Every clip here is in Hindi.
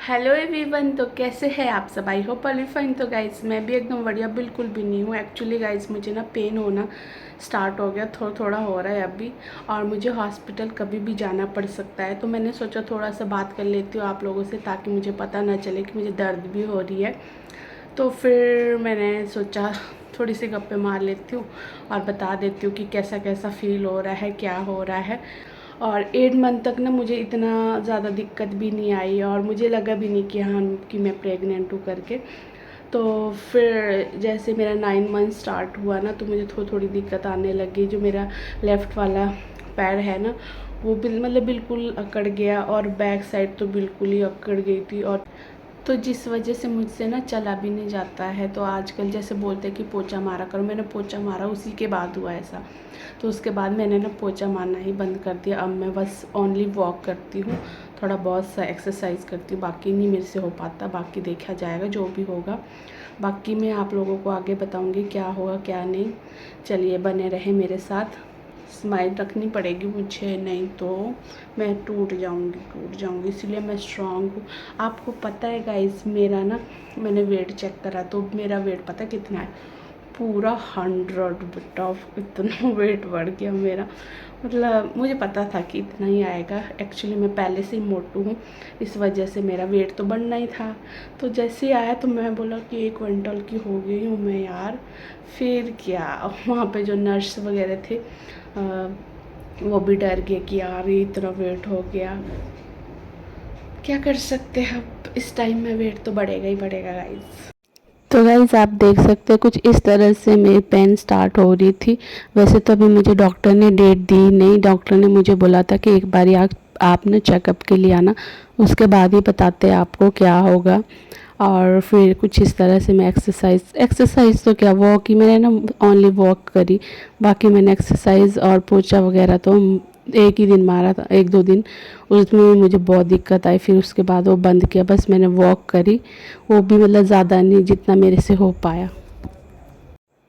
Hello everyone. तो कैसे हैं आप सब? I hope all fine. तो गाइस मैं भी एकदम बढ़िया बिल्कुल भी नहीं हूँ। एक्चुअली गाइस मुझे ना पेन होना स्टार्ट हो गया, थोड़ा थोड़ा हो रहा है अभी, और मुझे हॉस्पिटल कभी भी जाना पड़ सकता है। तो मैंने सोचा थोड़ा सा बात कर लेती हूँ आप लोगों से, ताकि मुझे पता ना चले कि मुझे दर्द भी हो रही है। तो फिर मैंने सोचा थोड़ी सी गप्पे मार लेती हूँ और बता देती हूँ कि कैसा कैसा फील हो रहा है, क्या हो रहा है। और 8 मंथ तक ना मुझे इतना ज़्यादा दिक्कत भी नहीं आई, और मुझे लगा भी नहीं कि हाँ कि मैं प्रेग्नेंट हूँ करके। तो फिर जैसे मेरा 9 मंथ स्टार्ट हुआ ना, तो मुझे थोड़ी थोड़ी दिक्कत आने लगी। जो मेरा लेफ़्ट वाला पैर है ना, वो मतलब बिल्कुल अकड़ गया, और बैक साइड तो बिल्कुल ही अकड़ गई थी। और तो जिस वजह से मुझसे ना चला भी नहीं जाता है। तो आजकल जैसे बोलते हैं कि पोछा मारा करो, मैंने पोछा मारा, उसी के बाद हुआ ऐसा। तो उसके बाद मैंने ना पोछा मारना ही बंद कर दिया। अब मैं बस ओनली वॉक करती हूँ, थोड़ा बहुत सा एक्सरसाइज करती हूँ, बाकी नहीं मेरे से हो पाता। बाकी देखा जाएगा जो भी होगा। बाकी मैं आप लोगों को आगे बताऊँगी क्या होगा क्या नहीं। चलिए बने रहे मेरे साथ। स्माइल रखनी पड़ेगी मुझे, नहीं तो मैं टूट जाऊँगी, इसलिए मैं स्ट्रांग हूँ। आपको पता है गाइस, मेरा ना मैंने वेट चेक करा तो मेरा वेट पता कितना है? पूरा 100 बेटा। इतना वेट बढ़ गया मेरा। मतलब मुझे पता था कि इतना ही आएगा। एक्चुअली मैं पहले से ही मोटू हूँ, इस वजह से मेरा वेट तो बढ़ना ही था। तो जैसे ही आया तो मैं बोला कि 1 क्विंटल की हो गई हूँ मैं यार। फिर क्या, वहाँ पे जो नर्स वगैरह थे वो भी डर गए कि यार ये इतना वेट हो गया। क्या कर सकते हैं, अब इस टाइम में वेट तो बढ़ेगा ही बढ़ेगा गाइस। तो गाइज़ आप देख सकते हैं कुछ इस तरह से मेरी पेन स्टार्ट हो रही थी। वैसे तो अभी मुझे डॉक्टर ने डेट दी नहीं, डॉक्टर ने मुझे बोला था कि एक बार आप ना चेकअप के लिए आना, उसके बाद ही बताते हैं आपको क्या होगा। और फिर कुछ इस तरह से मैं एक्सरसाइज तो क्या, वॉक ही मैंने ना ओनली वॉक करी। बाकी मैंने एक्सरसाइज और पोछा वगैरह तो एक ही दिन मारा था, 1-2 दिन। उसमें मुझे बहुत दिक्कत आई, फिर उसके बाद वो बंद किया। बस मैंने वॉक करी, वो भी मतलब ज़्यादा नहीं, जितना मेरे से हो पाया।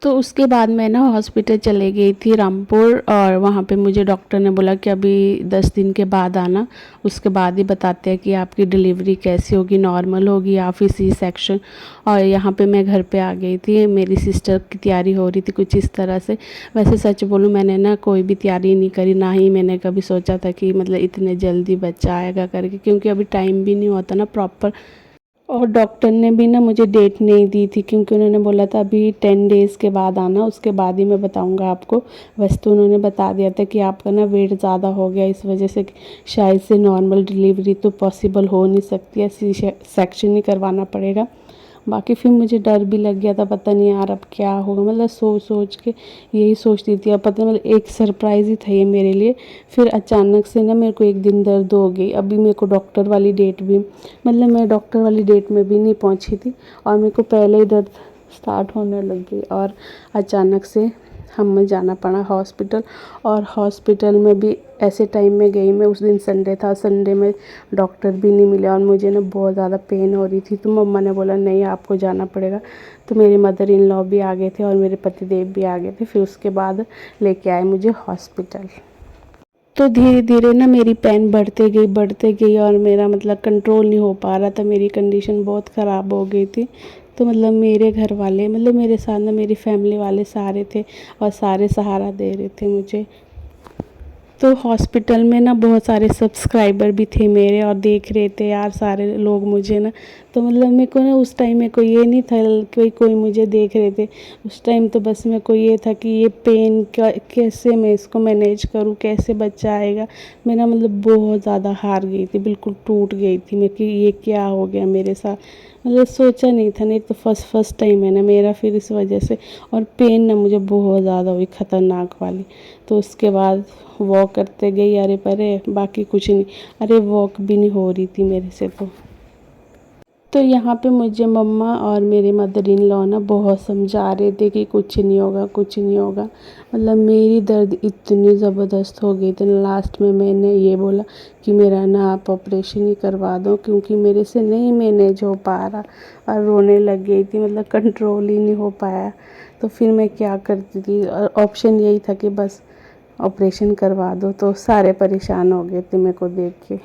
तो उसके बाद मैं ना हॉस्पिटल चले गई थी रामपुर, और वहाँ पे मुझे डॉक्टर ने बोला कि अभी 10 दिन के बाद आना, उसके बाद ही बताते हैं कि आपकी डिलीवरी कैसी होगी, नॉर्मल होगी या फिर सी सेक्शन। और यहाँ पे मैं घर पे आ गई थी, मेरी सिस्टर की तैयारी हो रही थी कुछ इस तरह से। वैसे सच बोलूँ, मैंने ना कोई भी तैयारी नहीं करी, ना ही मैंने कभी सोचा था कि मतलब इतने जल्दी बच्चा आएगा करके, क्योंकि अभी टाइम भी नहीं होता ना प्रॉपर। और डॉक्टर ने भी ना मुझे डेट नहीं दी थी, क्योंकि उन्होंने बोला था अभी 10 डेज़ के बाद आना, उसके बाद ही मैं बताऊंगा आपको। वैसे तो उन्होंने बता दिया था कि आपका ना वेट ज़्यादा हो गया, इस वजह से शायद से नॉर्मल डिलीवरी तो पॉसिबल हो नहीं सकती है, सी सेक्शन ही करवाना पड़ेगा। बाकी फिर मुझे डर भी लग गया था, पता नहीं यार अब क्या होगा। मतलब सोच सोच के यही सोचती थी। अब पता मतलब एक सरप्राइज़ ही था ये मेरे लिए। फिर अचानक से ना मेरे को एक दिन दर्द हो गई। अभी मेरे को डॉक्टर वाली डेट भी, मतलब मैं डॉक्टर वाली डेट में भी नहीं पहुंची थी, और मेरे को पहले ही दर्द स्टार्ट होने लग गई। और अचानक से हमें जाना पड़ा हॉस्पिटल। और हॉस्पिटल में भी ऐसे टाइम में गई मैं, उस दिन संडे था, संडे में डॉक्टर भी नहीं मिले, और मुझे ना बहुत ज़्यादा पेन हो रही थी। तो मम्मा ने बोला नहीं आपको जाना पड़ेगा। तो मेरे मदर इन लॉ भी आ गए थे और मेरे पतिदेव भी आ गए थे। फिर उसके बाद लेके आए मुझे हॉस्पिटल। तो धीरे धीरे ना मेरी पेन बढ़ते गई, और मेरा मतलब कंट्रोल नहीं हो पा रहा था, मेरी कंडीशन बहुत ख़राब हो गई थी। तो मतलब मेरे घर वाले, मतलब मेरे साथ ना मेरी फैमिली वाले सारे थे, और सारे सहारा दे रहे थे मुझे। तो हॉस्पिटल में ना बहुत सारे सब्सक्राइबर भी थे मेरे, और देख रहे थे यार सारे लोग मुझे ना। तो मतलब मेरे को ना उस टाइम में कोई ये नहीं था कोई कोई मुझे देख रहे थे। उस टाइम तो बस मेरे को ये था कि ये पेन का कैसे मैं इसको मैनेज करूँ, कैसे बच्चा आएगा। मैं ना मतलब बहुत ज़्यादा हार गई थी, बिल्कुल टूट गई थी मैं कि ये क्या हो गया मेरे साथ। मतलब सोचा नहीं था, नहीं तो फर्स्ट टाइम है ना मेरा, फिर इस वजह से। और पेन ना मुझे बहुत ज़्यादा हुई, ख़तरनाक वाली। तो उसके बाद वॉक करते गई, अरे परे बाकी कुछ नहीं। अरे वॉक भी नहीं हो रही थी मेरे से। तो यहाँ पे मुझे मम्मा और मेरे मदर इन लॉ ना बहुत समझा रहे थे कि कुछ नहीं होगा, कुछ नहीं होगा। मतलब मेरी दर्द इतनी ज़बरदस्त हो गई थी, लास्ट में मैंने ये बोला कि मेरा ना आप ऑपरेशन ही करवा दो, क्योंकि मेरे से नहीं मैनेज हो पा रहा। और रोने लग गई थी, मतलब कंट्रोल ही नहीं हो पाया। तो फिर मैं क्या करती थी, ऑप्शन यही था कि बस ऑपरेशन करवा दो। तो सारे परेशान हो गए थे मेरे को देख के।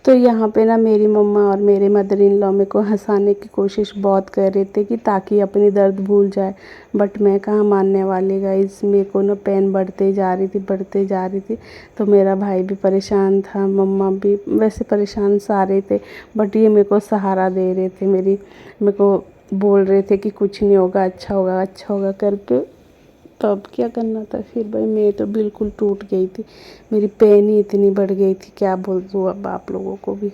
तो यहाँ पे ना मेरी मम्मा और मेरे मदर इन लॉ मेरे को हंसाने की कोशिश बहुत कर रहे थे कि ताकि अपनी दर्द भूल जाए, बट मैं कहाँ मानने वाली गाइस। मेरे को ना पेन बढ़ते जा रही थी, बढ़ते जा रही थी। तो मेरा भाई भी परेशान था, मम्मा भी वैसे परेशान सारे थे, बट ये मेरे को सहारा दे रहे थे, मेरे को बोल रहे थे कि कुछ नहीं होगा, अच्छा होगा, अच्छा होगा करके। तो अब क्या करना था फिर भाई, मैं तो बिल्कुल टूट गई थी, मेरी पेन ही इतनी बढ़ गई थी, क्या बोल दूँ अब आप लोगों को भी।